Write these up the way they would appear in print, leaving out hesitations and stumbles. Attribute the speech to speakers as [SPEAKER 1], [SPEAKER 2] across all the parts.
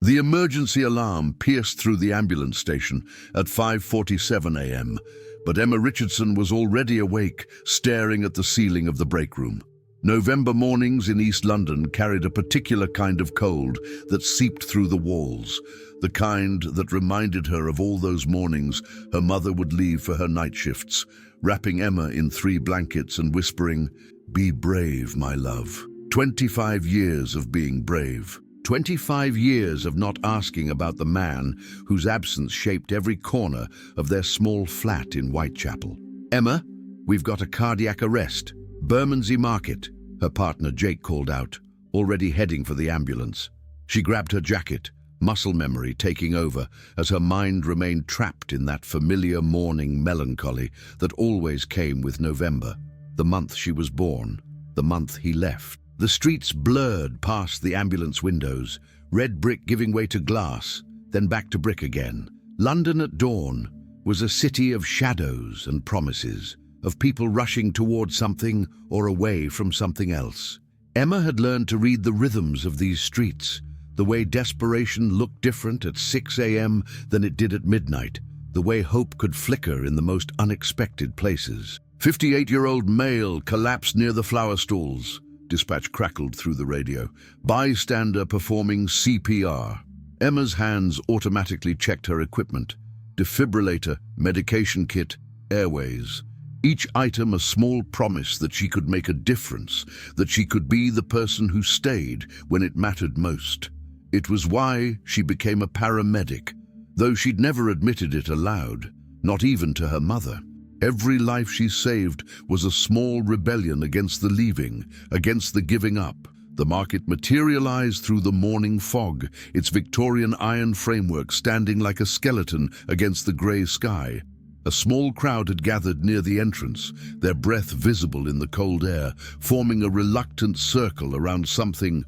[SPEAKER 1] The emergency alarm pierced through the ambulance station at 5:47 a.m., but Emma Richardson was already awake, staring at the ceiling of the break room. November mornings in East London carried a particular kind of cold that seeped through the walls, the kind that reminded her of all those mornings her mother would leave for her night shifts, wrapping Emma in 3 blankets and whispering, "Be brave, my love." 25 years of being brave. 25 years of not asking about the man whose absence shaped every corner of their small flat in Whitechapel. "Emma, we've got a cardiac arrest. Bermondsey Market," her partner Jake called out, already heading for the ambulance. She grabbed her jacket, muscle memory taking over as her mind remained trapped in that familiar morning melancholy that always came with November, the month she was born, the month he left. The streets blurred past the ambulance windows, red brick giving way to glass, then back to brick again. London at dawn was a city of shadows and promises, of people rushing towards something or away from something else. Emma had learned to read the rhythms of these streets, the way desperation looked different at 6 a.m. than it did at midnight, the way hope could flicker in the most unexpected places. 58-year-old male collapsed near the flower stalls. Dispatch crackled through the radio. Bystander performing CPR. Emma's hands automatically checked her equipment. Defibrillator, medication kit, airways. Each item a small promise that she could make a difference, that she could be the person who stayed when it mattered most. It was why she became a paramedic, though she'd never admitted it aloud, not even to her mother. Every life she saved was a small rebellion against the leaving, against the giving up. The market materialized through the morning fog, its Victorian iron framework standing like a skeleton against the grey sky. A small crowd had gathered near the entrance, their breath visible in the cold air, forming a reluctant circle around someone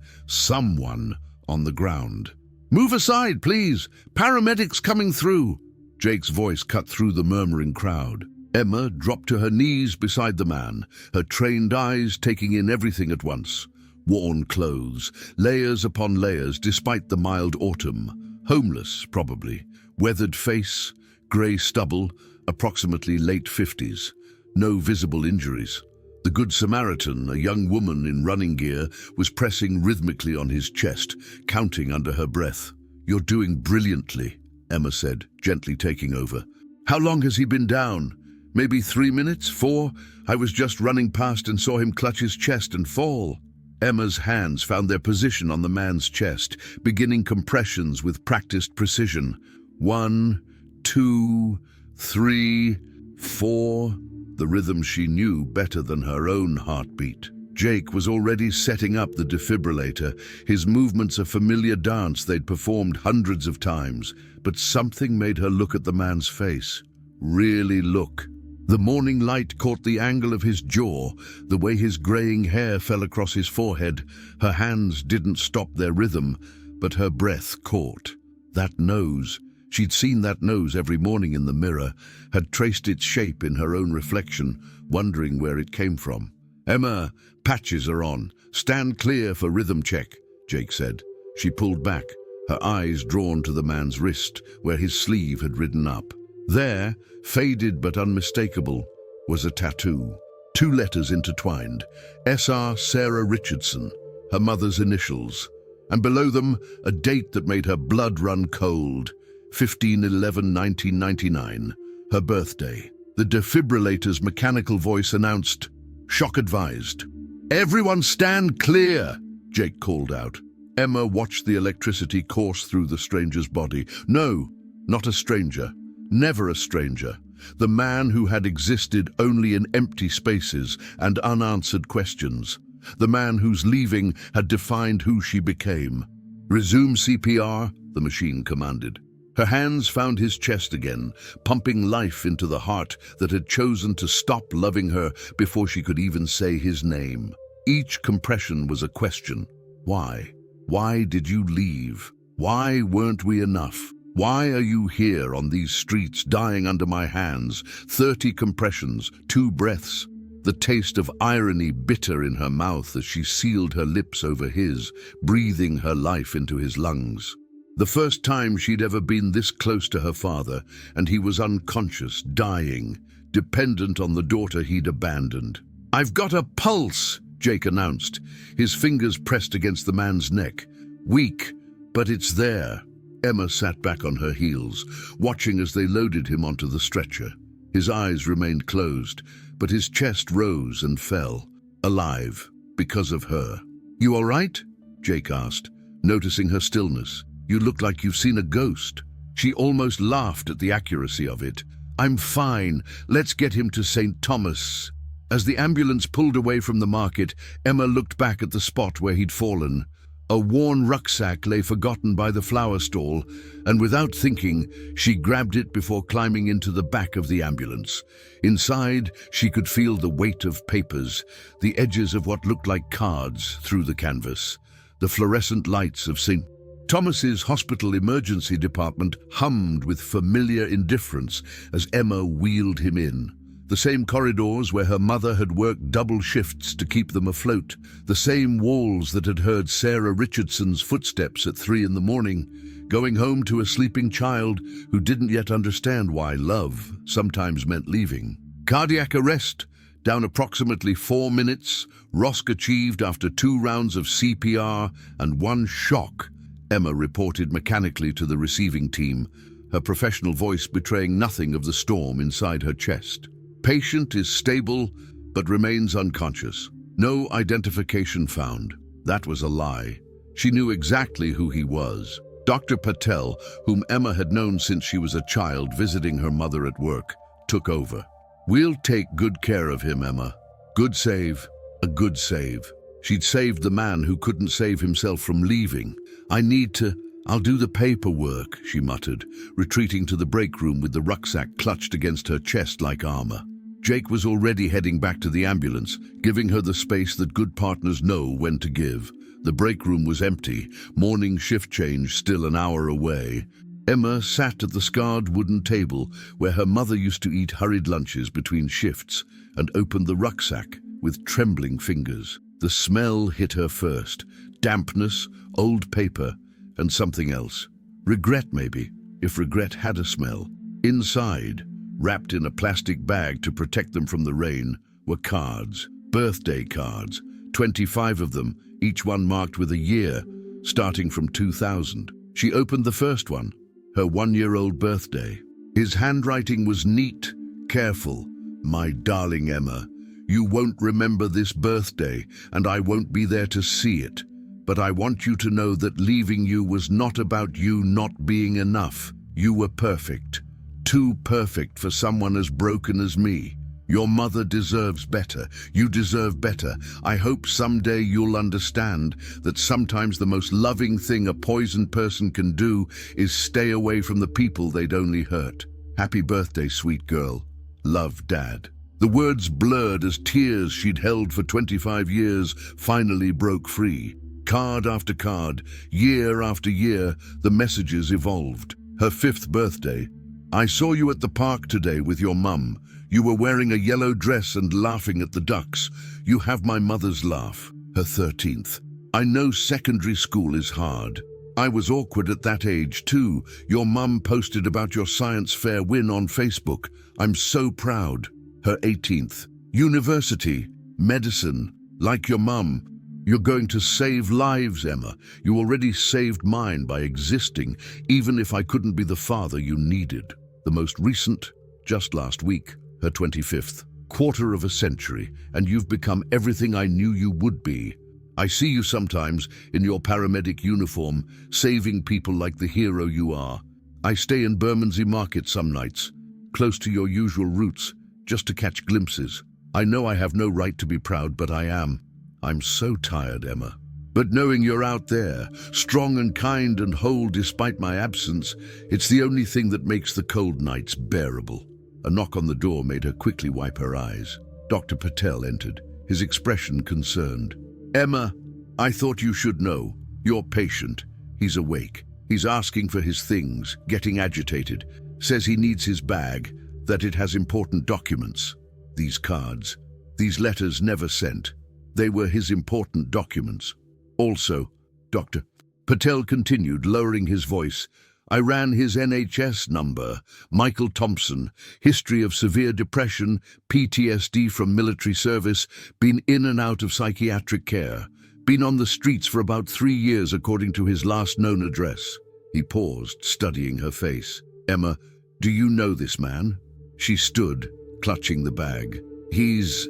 [SPEAKER 1] on the ground. "Move aside, please! Paramedics coming through!" Jake's voice cut through the murmuring crowd. Emma dropped to her knees beside the man, her trained eyes taking in everything at once. Worn clothes, layers upon layers despite the mild autumn. Homeless, probably. Weathered face, grey stubble, approximately late 50s. No visible injuries. The Good Samaritan, a young woman in running gear, was pressing rhythmically on his chest, counting under her breath. "You're doing brilliantly," Emma said, gently taking over. "How long has he been down? Maybe 3 minutes? 4? I was just running past and saw him clutch his chest and fall." Emma's hands found their position on the man's chest, beginning compressions with practiced precision. 1, 2, 3, 4, the rhythm she knew better than her own heartbeat. Jake was already setting up the defibrillator, his movements a familiar dance they'd performed hundreds of times, but something made her look at the man's face. Really look. The morning light caught the angle of his jaw, the way his graying hair fell across his forehead. Her hands didn't stop their rhythm, but her breath caught. That nose, she'd seen that nose every morning in the mirror, had traced its shape in her own reflection, wondering where it came from. "Emma, patches are on. Stand clear for rhythm check," Jake said. She pulled back, her eyes drawn to the man's wrist, where his sleeve had ridden up. There, faded but unmistakable, was a tattoo. 2 letters intertwined. S.R. Sarah Richardson, her mother's initials. And below them, a date that made her blood run cold. 15/11/1999, her birthday. The defibrillator's mechanical voice announced, "Shock advised." "Everyone stand clear," Jake called out. Emma watched the electricity course through the stranger's body. No, not a stranger. Never a stranger. The man who had existed only in empty spaces and unanswered questions. The man whose leaving had defined who she became. "Resume CPR," the machine commanded. Her hands found his chest again, pumping life into the heart that had chosen to stop loving her before she could even say his name. Each compression was a question. Why? Why did you leave? Why weren't we enough? Why are you here on these streets dying under my hands? 30 compressions, 2 breaths. The taste of irony bitter in her mouth as she sealed her lips over his, breathing her life into his lungs. The first time she'd ever been this close to her father, and he was unconscious, dying, dependent on the daughter he'd abandoned. "I've got a pulse," Jake announced, his fingers pressed against the man's neck. "Weak, but it's there." Emma sat back on her heels, watching as they loaded him onto the stretcher. His eyes remained closed, but his chest rose and fell, alive, because of her. "You all right?" Jake asked, noticing her stillness. "You look like you've seen a ghost." She almost laughed at the accuracy of it. "I'm fine. Let's get him to St. Thomas." As the ambulance pulled away from the market, Emma looked back at the spot where he'd fallen. A worn rucksack lay forgotten by the flower stall, and without thinking, she grabbed it before climbing into the back of the ambulance. Inside, she could feel the weight of papers, the edges of what looked like cards through the canvas. The fluorescent lights of St. Thomas's Hospital Emergency Department hummed with familiar indifference as Emma wheeled him in. The same corridors where her mother had worked double shifts to keep them afloat, the same walls that had heard Sarah Richardson's footsteps at 3 a.m, going home to a sleeping child who didn't yet understand why love sometimes meant leaving. Cardiac arrest, down approximately 4 minutes, Rosk achieved after 2 rounds of CPR and 1 shock, Emma reported mechanically to the receiving team, her professional voice betraying nothing of the storm inside her chest. Patient is stable, but remains unconscious. No identification found. That was a lie. She knew exactly who he was. Dr. Patel, whom Emma had known since she was a child visiting her mother at work, took over. "We'll take good care of him, Emma. Good save, a good save." She'd saved the man who couldn't save himself from leaving. I'll do the paperwork," she muttered, retreating to the break room with the rucksack clutched against her chest like armor. Jake was already heading back to the ambulance, giving her the space that good partners know when to give. The break room was empty, morning shift change still an hour away. Emma sat at the scarred wooden table where her mother used to eat hurried lunches between shifts and opened the rucksack with trembling fingers. The smell hit her first. Dampness, old paper, and something else. Regret, maybe, if regret had a smell. Inside, wrapped in a plastic bag to protect them from the rain, were cards, birthday cards, 25 of them, each one marked with a year, starting from 2000. She opened the first one, her 1-year-old birthday. His handwriting was neat, careful. "My darling Emma, you won't remember this birthday, and I won't be there to see it. But I want you to know that leaving you was not about you not being enough. You were perfect. Too perfect for someone as broken as me. Your mother deserves better. You deserve better. I hope someday you'll understand that sometimes the most loving thing a poisoned person can do is stay away from the people they'd only hurt. Happy birthday, sweet girl. Love, Dad." The words blurred as tears she'd held for 25 years finally broke free. Card after card, year after year, the messages evolved. Her 5th birthday. "I saw you at the park today with your mum. You were wearing a yellow dress and laughing at the ducks. You have my mother's laugh." Her 13th. "I know secondary school is hard. I was awkward at that age too. Your mum posted about your science fair win on Facebook. I'm so proud." Her 18th. "University, medicine, like your mum. You're going to save lives, Emma. You already saved mine by existing, even if I couldn't be the father you needed." The most recent, just last week, her 25th. "Quarter of a century, and you've become everything I knew you would be. I see you sometimes, in your paramedic uniform, saving people like the hero you are. I stay in Bermondsey Market some nights, close to your usual routes, just to catch glimpses. I know I have no right to be proud, but I am. I'm so tired, Emma. But knowing you're out there, strong and kind and whole despite my absence, it's the only thing that makes the cold nights bearable." A knock on the door made her quickly wipe her eyes. Dr. Patel entered, his expression concerned. "Emma, I thought you should know. Your patient. He's awake. He's asking for his things, getting agitated. Says he needs his bag, that it has important documents. These cards, these letters never sent. They were his important documents. Also, Doctor, Patel continued, lowering his voice. I ran his NHS number. Michael Thompson, history of severe depression, PTSD from military service, been in and out of psychiatric care. Been on the streets for about 3 years according to his last known address. He paused, studying her face. Emma, do you know this man? She stood, clutching the bag. He's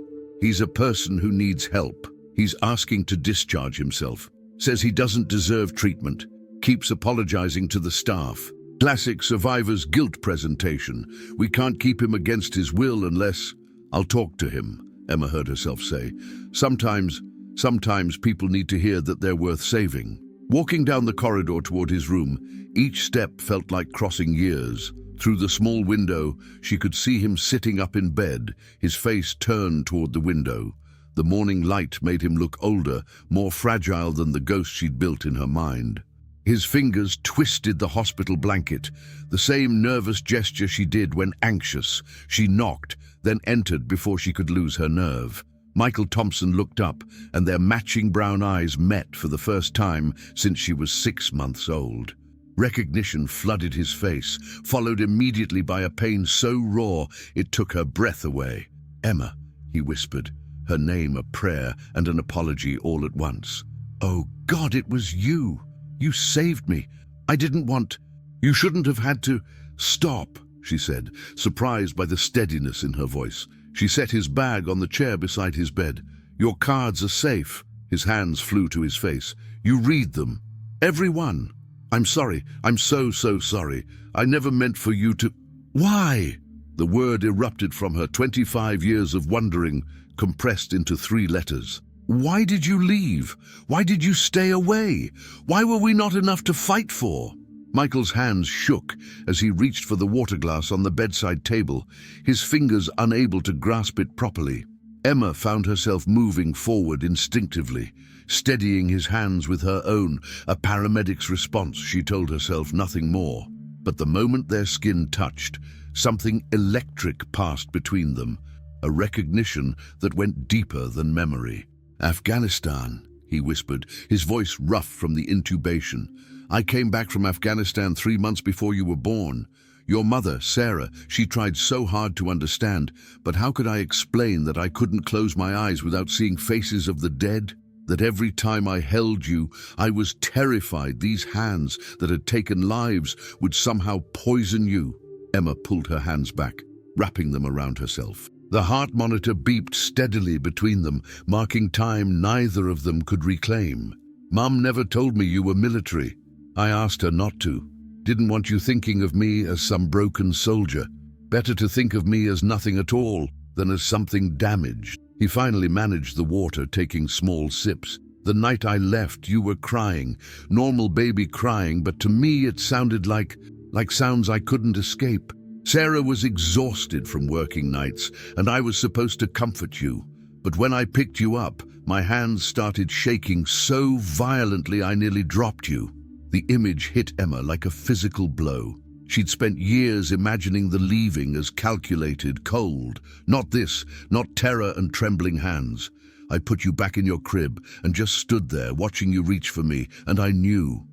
[SPEAKER 1] a person who needs help. He's asking to discharge himself. Says he doesn't deserve treatment. Keeps apologizing to the staff. Classic survivor's guilt presentation. We can't keep him against his will unless... I'll talk to him, Emma heard herself say. Sometimes people need to hear that they're worth saving. Walking down the corridor toward his room, each step felt like crossing years. Through the small window, she could see him sitting up in bed, his face turned toward the window. The morning light made him look older, more fragile than the ghost she'd built in her mind. His fingers twisted the hospital blanket, the same nervous gesture she did when anxious. She knocked, then entered before she could lose her nerve. Michael Thompson looked up, and their matching brown eyes met for the first time since she was 6 months old. Recognition flooded his face, followed immediately by a pain so raw it took her breath away. Emma, he whispered, her name a prayer and an apology all at once. Oh God, it was you! You saved me. I didn't want... You shouldn't have had to... Stop, she said, surprised by the steadiness in her voice. She set his bag on the chair beside his bed. Your cards are safe. His hands flew to his face. You read them. Every one. I'm sorry. I'm so sorry. I never meant for you to... Why? The word erupted from her, 25 years of wondering, compressed into 3 letters. Why did you leave? Why did you stay away? Why were we not enough to fight for? Michael's hands shook as he reached for the water glass on the bedside table, his fingers unable to grasp it properly. Emma found herself moving forward instinctively, steadying his hands with her own, a paramedic's response, she told herself, nothing more. But the moment their skin touched, something electric passed between them, a recognition that went deeper than memory. Afghanistan, he whispered, his voice rough from the intubation. I came back from Afghanistan 3 months before you were born. Your mother, Sarah, she tried so hard to understand, but how could I explain that I couldn't close my eyes without seeing faces of the dead? That every time I held you, I was terrified these hands that had taken lives would somehow poison you. Emma pulled her hands back, wrapping them around herself. The heart monitor beeped steadily between them, marking time neither of them could reclaim. Mum never told me you were military. I asked her not to. Didn't want you thinking of me as some broken soldier. Better to think of me as nothing at all than as something damaged. He finally managed the water, taking small sips. The night I left, you were crying. Normal baby crying, but to me it sounded like sounds I couldn't escape. Sarah was exhausted from working nights, and I was supposed to comfort you. But when I picked you up, my hands started shaking so violently I nearly dropped you. The image hit Emma like a physical blow. She'd spent years imagining the leaving as calculated, cold. Not this, not terror and trembling hands. I put you back in your crib and just stood there watching you reach for me, and I knew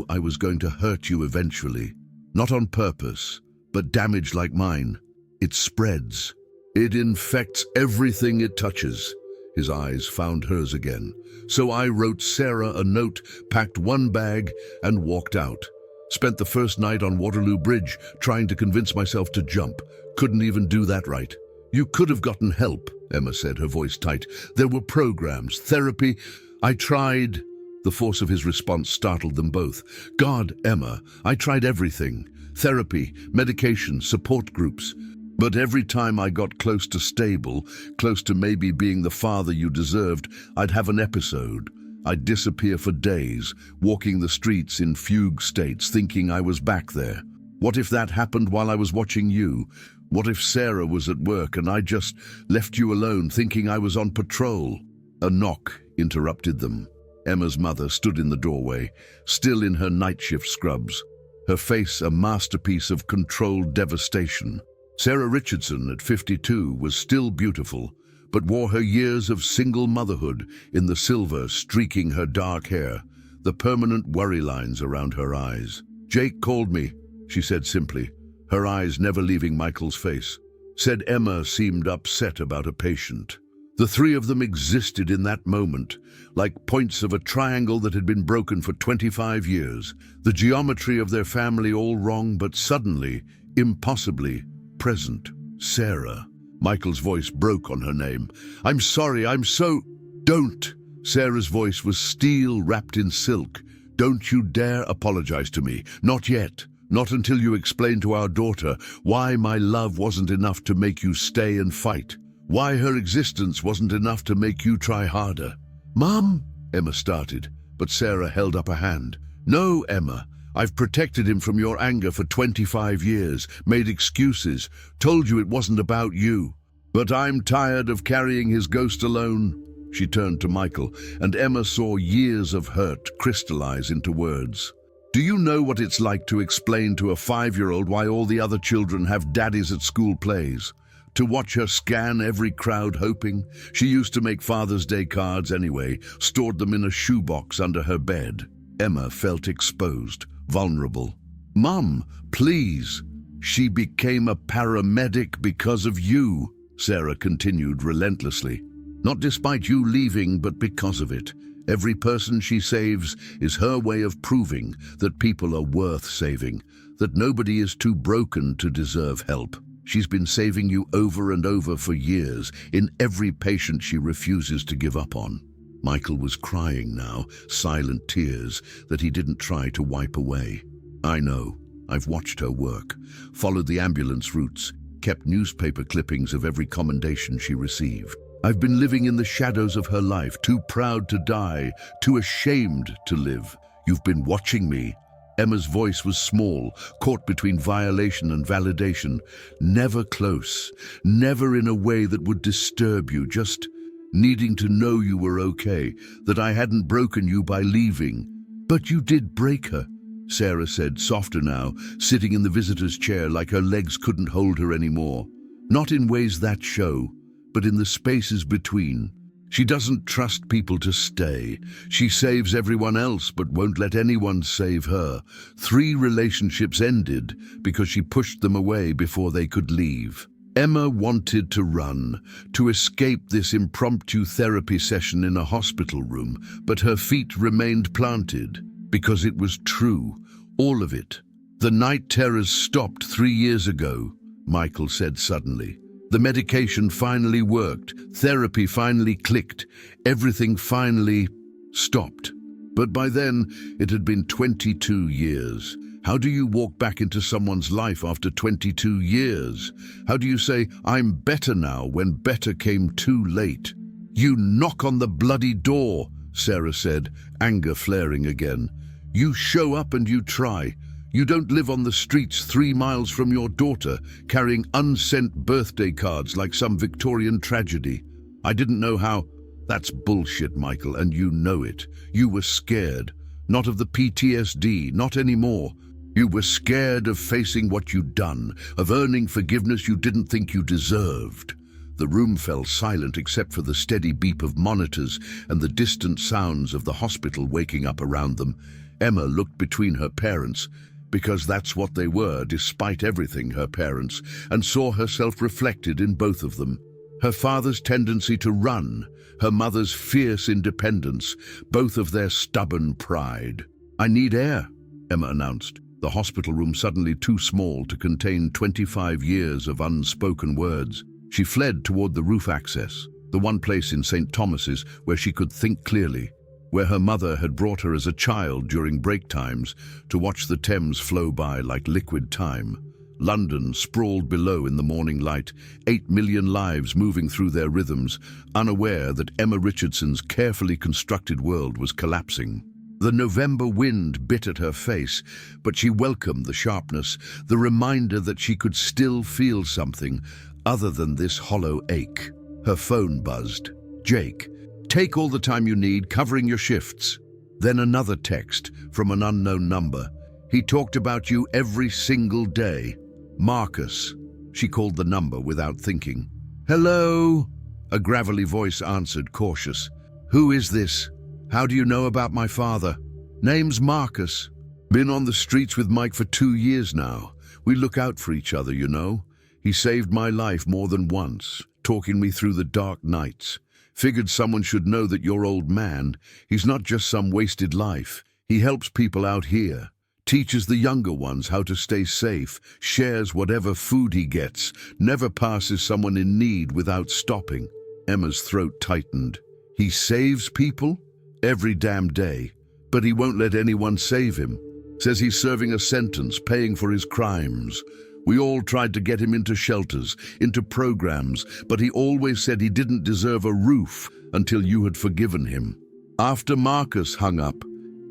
[SPEAKER 1] I was going to hurt you eventually. Not on purpose, but damage like mine. It spreads. It infects everything it touches. His eyes found hers again. So I wrote Sarah a note, packed 1 bag, and walked out. Spent the first night on Waterloo Bridge trying to convince myself to jump. Couldn't even do that right. You could have gotten help, Emma said, her voice tight. There were programs, therapy. I tried. The force of his response startled them both. God, Emma, I tried everything. Therapy, medication, support groups. But every time I got close to stable, close to maybe being the father you deserved, I'd have an episode. I'd disappear for days, walking the streets in fugue states, thinking I was back there. What if that happened while I was watching you? What if Sarah was at work and I just left you alone, thinking I was on patrol? A knock interrupted them. Emma's mother stood in the doorway, still in her night shift scrubs, her face a masterpiece of controlled devastation. Sarah Richardson, at 52, was still beautiful, but wore her years of single motherhood in the silver streaking her dark hair. the permanent worry lines around her eyes. "Jake called me," she said simply, her eyes never leaving Michael's face. Said Emma seemed upset about a patient. The three of them existed in that moment, like points of a triangle that had been broken for 25 years, the geometry of their family all wrong, but suddenly, impossibly, present. "Sarah." Michael's voice broke on her name. "I'm sorry, I'm so—" "Don't!" Sarah's voice was steel wrapped in silk. "Don't you dare apologize to me. Not yet. Not until you explain to our daughter why my love wasn't enough to make you stay and fight. Why her existence wasn't enough to make you try harder." "Mom," Emma started, but Sarah held up a hand. "No, Emma. I've protected him from your anger for 25 years, made excuses, told you it wasn't about you. But I'm tired of carrying his ghost alone." She turned to Michael, and Emma saw years of hurt crystallize into words. "Do you know what it's like to explain to a 5-year-old why all the other children have daddies at school plays? To watch her scan every crowd hoping? She used to make Father's Day cards anyway, stored them in a shoebox under her bed." Emma felt exposed, vulnerable. "Mom, please." "She became a paramedic because of you," Sarah continued relentlessly. "Not despite you leaving, but because of it. Every person she saves is her way of proving that people are worth saving, that nobody is too broken to deserve help. She's been saving you over and over for years, in every patient she refuses to give up on." Michael was crying now, silent tears that he didn't try to wipe away. "I know. I've watched her work, followed the ambulance routes, kept newspaper clippings of every commendation she received. I've been living in the shadows of her life, too proud to die, too ashamed to live. You've been watching me." Emma's voice was small, caught between violation and validation. "Never close, never in a way that would disturb you, just needing to know you were okay, that I hadn't broken you by leaving." "But you did break her," Sarah said, softer now, sitting in the visitor's chair like her legs couldn't hold her anymore. "Not in ways that show, but in the spaces between. She doesn't trust people to stay. She saves everyone else but won't let anyone save her. 3 relationships ended because she pushed them away before they could leave." Emma wanted to run, to escape this impromptu therapy session in a hospital room, but her feet remained planted because it was true, all of it. "The night terrors stopped 3 years ago," Michael said suddenly. "The medication finally worked, therapy finally clicked, everything finally stopped. But by then, it had been 22 years. How do you walk back into someone's life after 22 years? How do you say, 'I'm better now,' when better came too late?" "You knock on the bloody door," Sarah said, anger flaring again. "You show up and you try. You don't live on the streets 3 miles from your daughter, carrying unsent birthday cards like some Victorian tragedy. I didn't know how—" "That's bullshit, Michael, and you know it. You were scared. Not of the PTSD, not anymore. You were scared of facing what you'd done, of earning forgiveness you didn't think you deserved." The room fell silent except for the steady beep of monitors and the distant sounds of the hospital waking up around them. Emma looked between her parents, because that's what they were, despite everything, her parents, and saw herself reflected in both of them. Her father's tendency to run, her mother's fierce independence, both of their stubborn pride. "I need air," Emma announced, the hospital room suddenly too small to contain 25 years of unspoken words. She fled toward the roof access, the one place in St. Thomas's where she could think clearly, where her mother had brought her as a child during break times to watch the Thames flow by like liquid time. London sprawled below in the morning light, 8 million lives moving through their rhythms, unaware that Emma Richardson's carefully constructed world was collapsing. The November wind bit at her face, but she welcomed the sharpness, the reminder that she could still feel something other than this hollow ache. Her phone buzzed. "Jake, take all the time you need, covering your shifts." Then another text from an unknown number. "He talked about you every single day. Marcus." She called the number without thinking. "Hello?" A gravelly voice answered, cautious. "Who is this? How do you know about my father?" Name's Marcus. Been on the streets with Mike for 2 years now. We look out for each other, you know. He saved my life more than once, talking me through the dark nights. Figured someone should know that your old man, he's not just some wasted life. He helps people out here, teaches the younger ones how to stay safe, shares whatever food he gets, never passes someone in need without stopping. Emma's throat tightened. He saves people? Every damn day. But he won't let anyone save him. Says he's serving a sentence, paying for his crimes. We all tried to get him into shelters, into programs, but he always said he didn't deserve a roof until you had forgiven him. After Marcus hung up,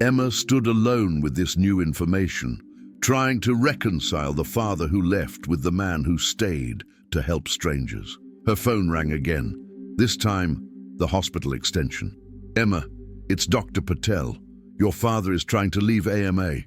[SPEAKER 1] Emma stood alone with this new information, trying to reconcile the father who left with the man who stayed to help strangers. Her phone rang again, this time the hospital extension. Emma, it's Dr. Patel. Your father is trying to leave AMA.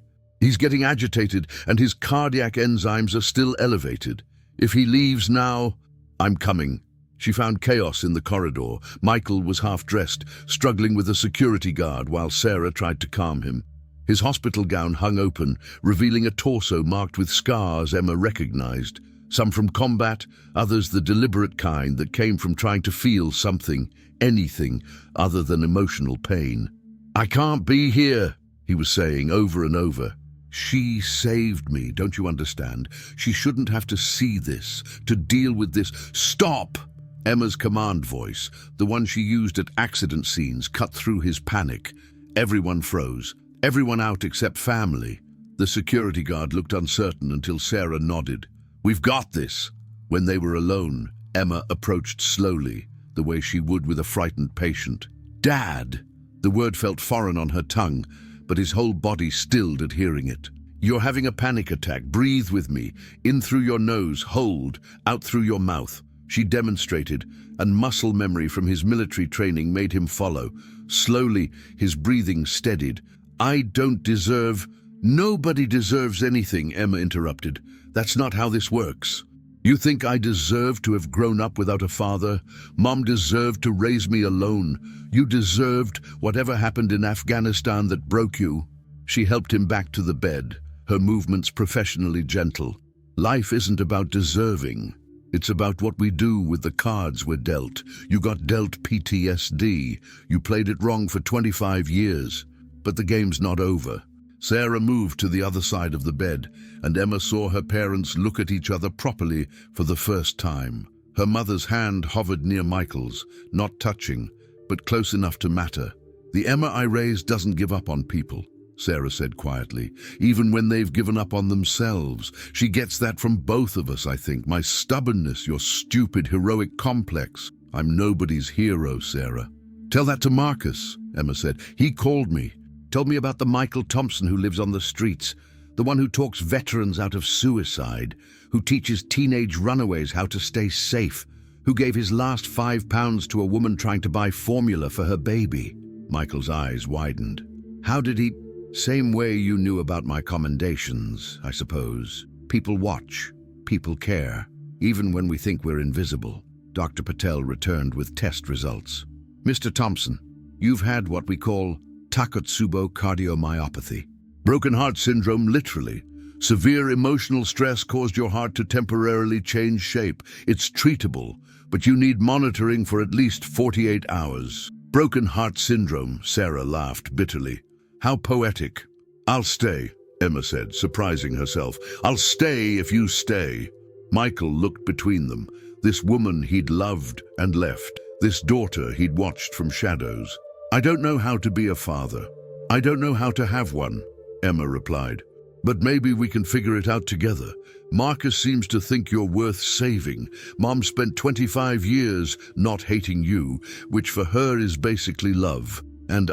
[SPEAKER 1] He's getting agitated and his cardiac enzymes are still elevated. If he leaves now, I'm coming. She found chaos in the corridor. Michael was half-dressed, struggling with a security guard while Sarah tried to calm him. His hospital gown hung open, revealing a torso marked with scars Emma recognized. Some from combat, others the deliberate kind that came from trying to feel something, anything, other than emotional pain. I can't be here, he was saying over and over. She saved me, don't you understand? She shouldn't have to see this, to deal with this. Stop! Emma's command voice, the one she used at accident scenes, cut through his panic. Everyone froze. Everyone out except family. The security guard looked uncertain until Sarah nodded. We've got this. When they were alone, Emma approached slowly, the way she would with a frightened patient. Dad! The word felt foreign on her tongue, but his whole body stilled at hearing it. You're having a panic attack. Breathe with me. In through your nose, hold, out through your mouth. She demonstrated, and muscle memory from his military training made him follow. Slowly, his breathing steadied. I don't deserve... Nobody deserves anything, Emma interrupted. That's not how this works. You think I deserve to have grown up without a father? Mom deserved to raise me alone. You deserved whatever happened in Afghanistan that broke you. She helped him back to the bed, her movements professionally gentle. Life isn't about deserving. It's about what we do with the cards we're dealt. You got dealt PTSD. You played it wrong for 25 years. But the game's not over. Sarah moved to the other side of the bed, and Emma saw her parents look at each other properly for the first time. Her mother's hand hovered near Michael's, not touching, but close enough to matter. The Emma I raised doesn't give up on people, Sarah said quietly, even when they've given up on themselves. She gets that from both of us, I think. My stubbornness, your stupid, heroic complex. I'm nobody's hero, Sarah. Tell that to Marcus, Emma said. He called me. Told me about the Michael Thompson who lives on the streets, the one who talks veterans out of suicide, who teaches teenage runaways how to stay safe, who gave his last £5 to a woman trying to buy formula for her baby. Michael's eyes widened. How did he... Same way you knew about my commendations, I suppose. People watch. People care. Even when we think we're invisible. Dr. Patel returned with test results. Mr. Thompson, you've had what we call Takotsubo cardiomyopathy. Broken heart syndrome, literally. Severe emotional stress caused your heart to temporarily change shape. It's treatable, but you need monitoring for at least 48 hours. Broken heart syndrome, Sarah laughed bitterly. How poetic. I'll stay, Emma said, surprising herself. I'll stay if you stay. Michael looked between them. This woman he'd loved and left. This daughter he'd watched from shadows. I don't know how to be a father. I don't know how to have one, Emma replied. But maybe we can figure it out together. Marcus seems to think you're worth saving. Mom spent 25 years not hating you, which for her is basically love. And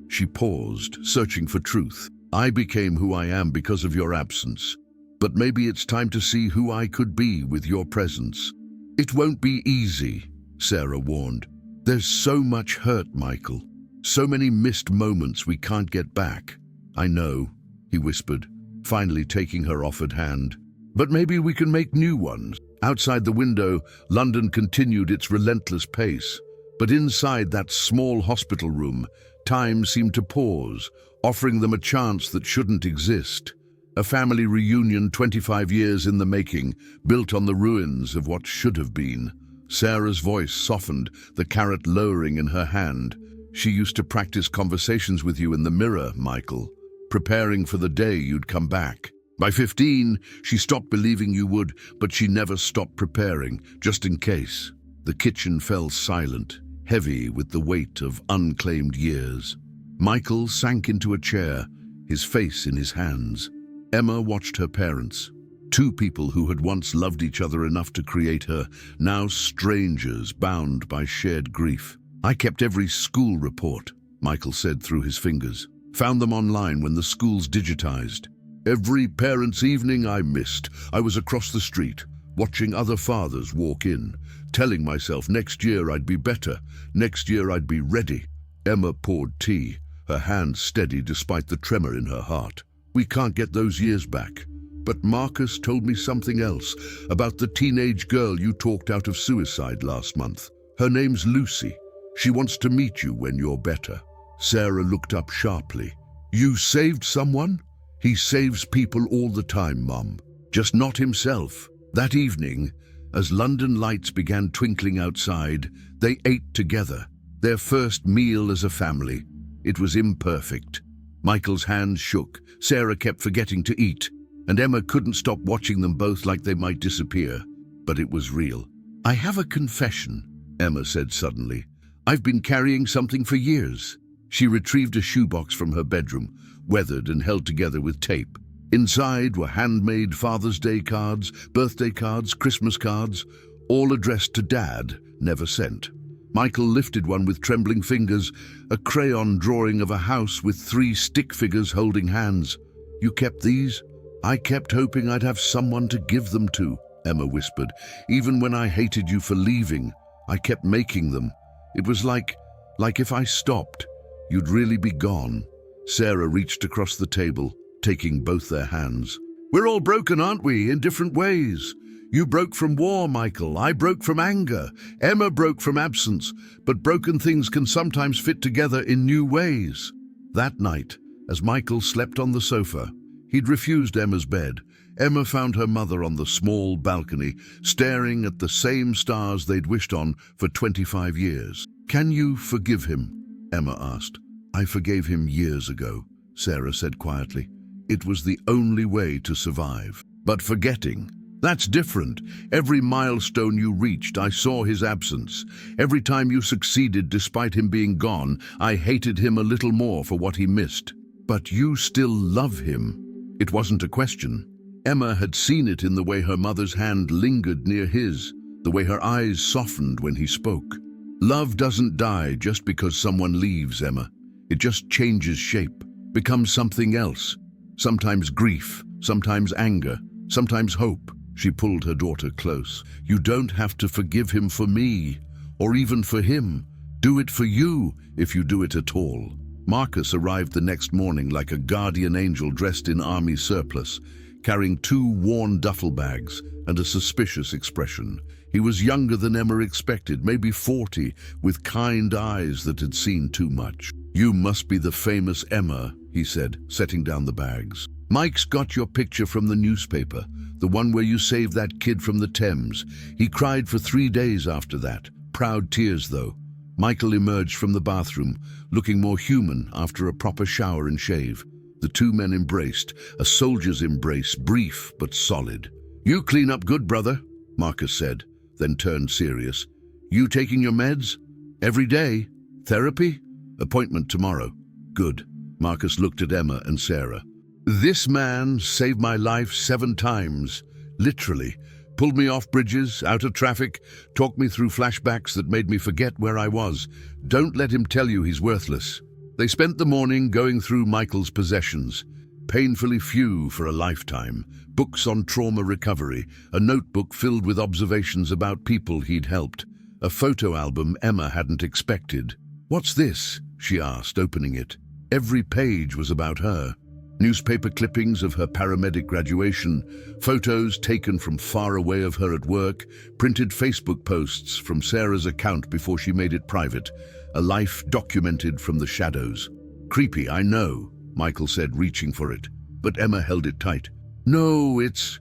[SPEAKER 1] she paused, searching for truth. I became who I am because of your absence. But maybe it's time to see who I could be with your presence. It won't be easy, Sarah warned. There's so much hurt, Michael. So many missed moments we can't get back. I know, he whispered, finally taking her offered hand. But maybe we can make new ones. Outside the window, London continued its relentless pace. But inside that small hospital room, time seemed to pause, offering them a chance that shouldn't exist. A family reunion 25 years in the making, built on the ruins of what should have been. Sarah's voice softened, the carrot lowering in her hand. She used to practice conversations with you in the mirror, Michael, preparing for the day you'd come back. By 15, she stopped believing you would, but she never stopped preparing, just in case. The kitchen fell silent, heavy with the weight of unclaimed years. Michael sank into a chair, his face in his hands. Emma watched her parents. Two people who had once loved each other enough to create her, now strangers bound by shared grief. I kept every school report, Michael said through his fingers. Found them online when the schools digitized. Every parents' evening I missed. I was across the street, watching other fathers walk in, telling myself next year I'd be better, next year I'd be ready. Emma poured tea, her hand steady despite the tremor in her heart. We can't get those years back. But Marcus told me something else, about the teenage girl you talked out of suicide last month. Her name's Lucy. She wants to meet you when you're better. Sarah looked up sharply. You saved someone? He saves people all the time, Mom. Just not himself. That evening, as London lights began twinkling outside, they ate together. Their first meal as a family. It was imperfect. Michael's hands shook. Sarah kept forgetting to eat, and Emma couldn't stop watching them both like they might disappear. But it was real. I have a confession, Emma said suddenly. I've been carrying something for years. She retrieved a shoebox from her bedroom, weathered and held together with tape. Inside were handmade Father's Day cards, birthday cards, Christmas cards, all addressed to Dad, never sent. Michael lifted one with trembling fingers, a crayon drawing of a house with 3 stick figures holding hands. You kept these? I kept hoping I'd have someone to give them to, Emma whispered. Even when I hated you for leaving, I kept making them. It was like if I stopped, you'd really be gone. Sarah reached across the table, taking both their hands. We're all broken, aren't we, in different ways? You broke from war, Michael. I broke from anger. Emma broke from absence. But broken things can sometimes fit together in new ways. That night, as Michael slept on the sofa, he'd refused Emma's bed. Emma found her mother on the small balcony, staring at the same stars they'd wished on for 25 years. Can you forgive him? Emma asked. I forgave him years ago, Sarah said quietly. It was the only way to survive. But forgetting, that's different. Every milestone you reached, I saw his absence. Every time you succeeded despite him being gone, I hated him a little more for what he missed. But you still love him. It wasn't a question. Emma had seen it in the way her mother's hand lingered near his, the way her eyes softened when he spoke. Love doesn't die just because someone leaves, Emma. It just changes shape, becomes something else. Sometimes grief, sometimes anger, sometimes hope. She pulled her daughter close. You don't have to forgive him for me, or even for him. Do it for you, if you do it at all. Marcus arrived the next morning like a guardian angel dressed in army surplice, carrying 2 worn duffel bags and a suspicious expression. He was younger than Emma expected, maybe 40, with kind eyes that had seen too much. You must be the famous Emma, he said, setting down the bags. Mike's got your picture from the newspaper, the one where you saved that kid from the Thames. He cried for 3 days after that, proud tears though. Michael emerged from the bathroom, looking more human after a proper shower and shave. The 2 men embraced, a soldier's embrace, brief but solid. You clean up good, brother, Marcus said, then turned serious. You taking your meds? Every day? Therapy? Appointment tomorrow. Good. Marcus looked at Emma and Sarah. This man saved my life 7 times, literally. Pulled me off bridges, out of traffic, talked me through flashbacks that made me forget where I was. Don't let him tell you he's worthless. They spent the morning going through Michael's possessions. Painfully few for a lifetime. Books on trauma recovery, a notebook filled with observations about people he'd helped, a photo album Emma hadn't expected. What's this? She asked, opening it. Every page was about her. Newspaper clippings of her paramedic graduation, photos taken from far away of her at work, printed Facebook posts from Sarah's account before she made it private, a life documented from the shadows. Creepy, I know, Michael said, reaching for it, but Emma held it tight. No, it's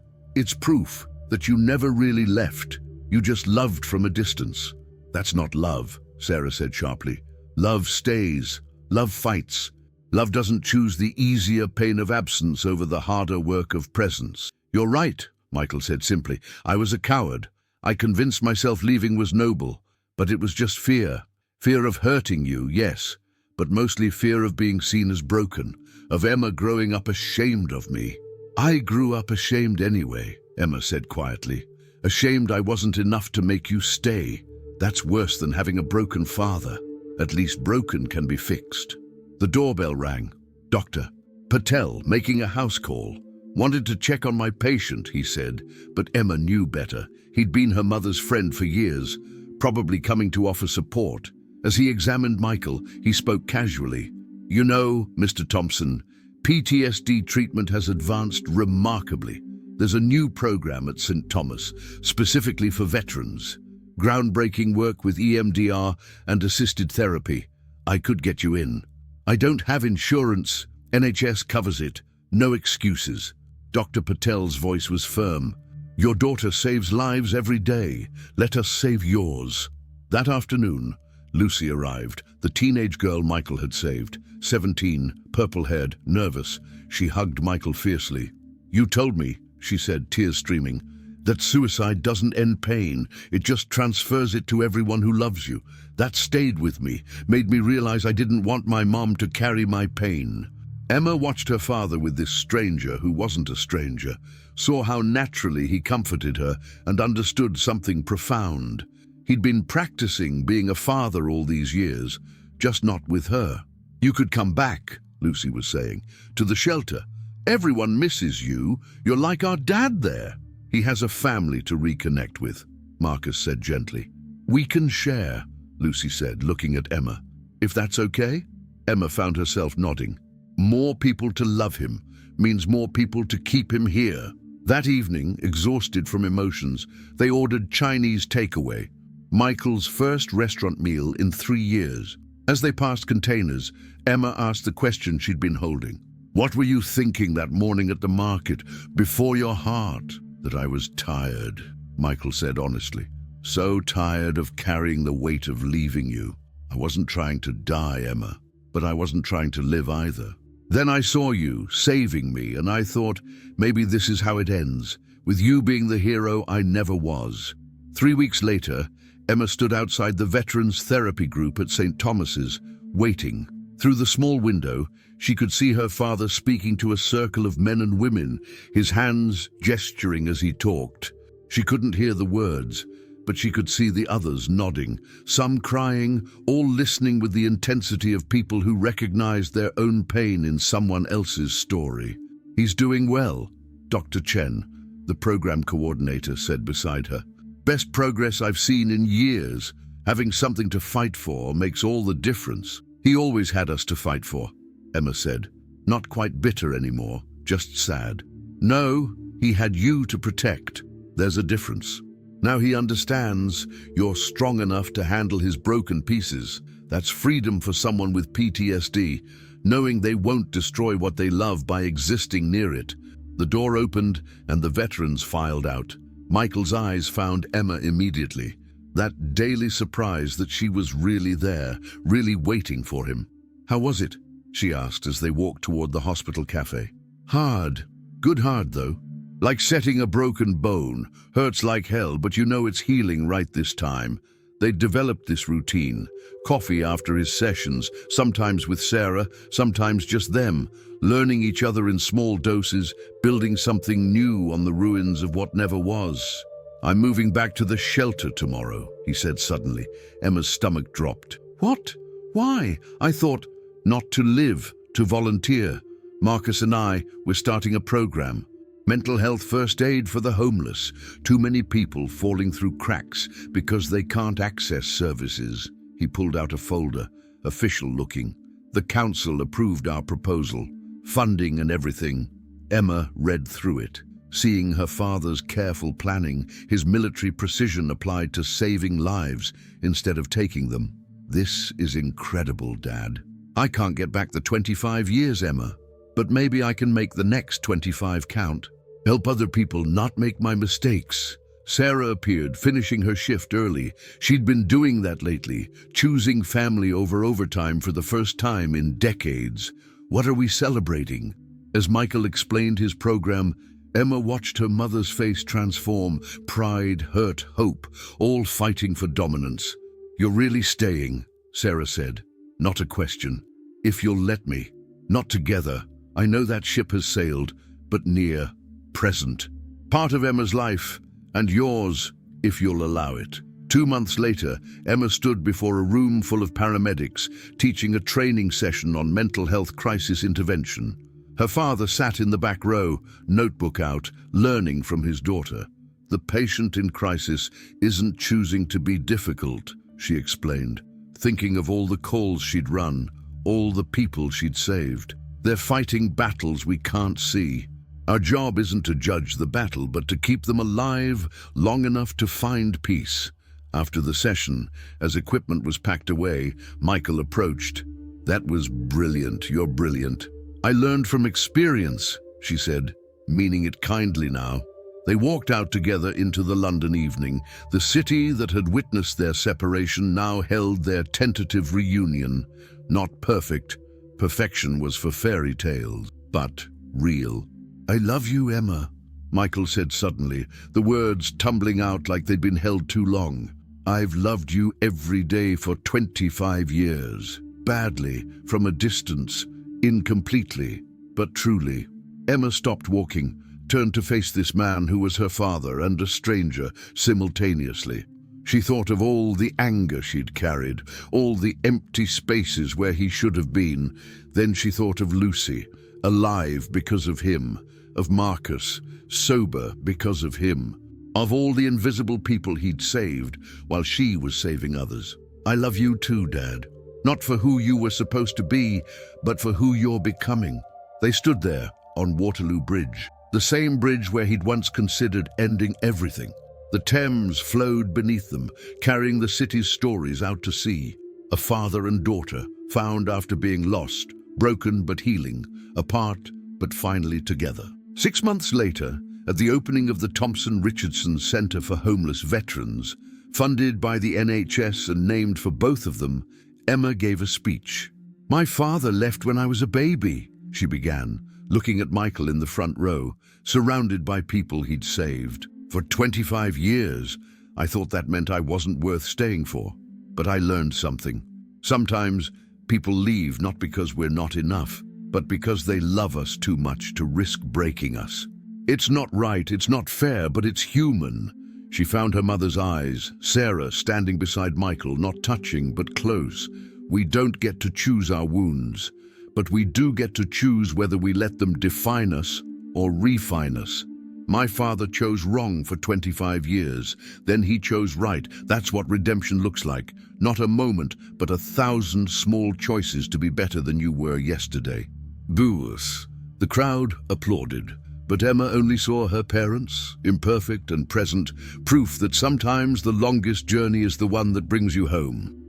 [SPEAKER 1] proof that you never really left. You just loved from a distance. That's not love, Sarah said sharply. Love stays. Love fights. Love doesn't choose the easier pain of absence over the harder work of presence. You're right, Michael said simply. I was a coward. I convinced myself leaving was noble, but it was just fear. Fear of hurting you, yes, but mostly fear of being seen as broken, of Emma growing up ashamed of me. I grew up ashamed anyway, Emma said quietly. Ashamed I wasn't enough to make you stay. That's worse than having a broken father. At least broken can be fixed. The doorbell rang. Dr. Patel, making a house call. Wanted to check on my patient, he said, but Emma knew better. He'd been her mother's friend for years, probably coming to offer support. As he examined Michael, he spoke casually. You know, Mr. Thompson, PTSD treatment has advanced remarkably. There's a new program at St. Thomas, specifically for veterans. Groundbreaking work with EMDR and assisted therapy. I could get you in. I don't have insurance. NHS covers it. No excuses. Dr. Patel's voice was firm. Your daughter saves lives every day. Let us save yours. That afternoon, Lucy arrived, the teenage girl Michael had saved. 17, purple-haired, nervous. She hugged Michael fiercely. You told me, she said, tears streaming, that suicide doesn't end pain. It just transfers it to everyone who loves you. That stayed with me, made me realize I didn't want my mom to carry my pain. Emma watched her father with this stranger who wasn't a stranger, saw how naturally he comforted her, and understood something profound. He'd been practicing being a father all these years, just not with her. You could come back, Lucy was saying, to the shelter. Everyone misses you. You're like our dad there. He has a family to reconnect with, Marcus said gently. We can share, Lucy said, looking at Emma. If that's okay? Emma found herself nodding. More people to love him means more people to keep him here. That evening, exhausted from emotions, they ordered Chinese takeaway, Michael's first restaurant meal in 3 years. As they passed containers, Emma asked the question she'd been holding. What were you thinking that morning at the market, before your heart? That I was tired, Michael said honestly. So tired of carrying the weight of leaving you. I wasn't trying to die, Emma, but I wasn't trying to live either. Then I saw you, saving me, and I thought, maybe this is how it ends, with you being the hero I never was. 3 weeks later, Emma stood outside the Veterans Therapy Group at St. Thomas's, waiting. Through the small window, she could see her father speaking to a circle of men and women, his hands gesturing as he talked. She couldn't hear the words, but she could see the others nodding, some crying, all listening with the intensity of people who recognized their own pain in someone else's story. He's doing well, Dr. Chen, the program coordinator, said beside her. Best progress I've seen in years. Having something to fight for makes all the difference. He always had us to fight for, Emma said. Not quite bitter anymore, just sad. No, he had you to protect. There's a difference. Now he understands you're strong enough to handle his broken pieces. That's freedom for someone with PTSD, knowing they won't destroy what they love by existing near it. The door opened and the veterans filed out. Michael's eyes found Emma immediately. That daily surprise that she was really there, really waiting for him. How was it? She asked as they walked toward the hospital cafe. Hard. Good hard, though. Like setting a broken bone. Hurts like hell, but you know it's healing right this time. They'd developed this routine. Coffee after his sessions, sometimes with Sarah, sometimes just them, learning each other in small doses, building something new on the ruins of what never was. I'm moving back to the shelter tomorrow, he said suddenly. Emma's stomach dropped. What? Why? I thought, not to live, to volunteer. Marcus and I, we're starting a program. Mental health first aid for the homeless. Too many people falling through cracks because they can't access services. He pulled out a folder, official looking. The council approved our proposal, funding and everything. Emma read through it, seeing her father's careful planning, his military precision applied to saving lives instead of taking them. This is incredible, Dad. I can't get back the 25 years, Emma. but maybe I can make the next 25 count. Help other people not make my mistakes. Sarah appeared, finishing her shift early. She'd been doing that lately, choosing family over overtime for the first time in decades. What are we celebrating? As Michael explained his program, Emma watched her mother's face transform, pride, hurt, hope, all fighting for dominance. You're really staying, Sarah said. Not a question. If you'll let me. Not together. I know that ship has sailed, but near, present. Part of Emma's life, and yours, if you'll allow it. 2 months later, Emma stood before a room full of paramedics, teaching a training session on mental health crisis intervention. Her father sat in the back row, notebook out, learning from his daughter. The patient in crisis isn't choosing to be difficult, she explained, thinking of all the calls she'd run, all the people she'd saved. They're fighting battles we can't see. Our job isn't to judge the battle, but to keep them alive long enough to find peace. After the session, as equipment was packed away, Michael approached. That was brilliant. You're brilliant. I learned from experience, she said, meaning it kindly now. They walked out together into the London evening. The city that had witnessed their separation now held their tentative reunion. Not perfect. Perfection was for fairy tales, but real. I love you, Emma, Michael said suddenly, the words tumbling out like they'd been held too long. I've loved you every day for 25 years. Badly, from a distance, incompletely, but truly. Emma stopped walking, turned to face this man who was her father and a stranger simultaneously. She thought of all the anger she'd carried, all the empty spaces where he should have been. Then she thought of Lucy, alive because of him, of Marcus, sober because of him, of all the invisible people he'd saved while she was saving others. I love you too, Dad. Not for who you were supposed to be, but for who you're becoming. They stood there on Waterloo Bridge, the same bridge where he'd once considered ending everything. The Thames flowed beneath them, carrying the city's stories out to sea. A father and daughter, found after being lost, broken but healing, apart but finally together. 6 months later, at the opening of the Thompson Richardson Centre for Homeless Veterans, funded by the NHS and named for both of them, Emma gave a speech. My father left when I was a baby, she began, looking at Michael in the front row, surrounded by people he'd saved. For 25 years, I thought that meant I wasn't worth staying for. But I learned something. Sometimes people leave not because we're not enough, but because they love us too much to risk breaking us. It's not right, it's not fair, but it's human. She found her mother's eyes, Sarah standing beside Michael, not touching but close. We don't get to choose our wounds, but we do get to choose whether we let them define us or refine us. My father chose wrong for 25 years, then he chose right. That's what redemption looks like. Not a moment, but 1,000 small choices to be better than you were yesterday. Boo us. The crowd applauded, but Emma only saw her parents, imperfect and present, proof that sometimes the longest journey is the one that brings you home.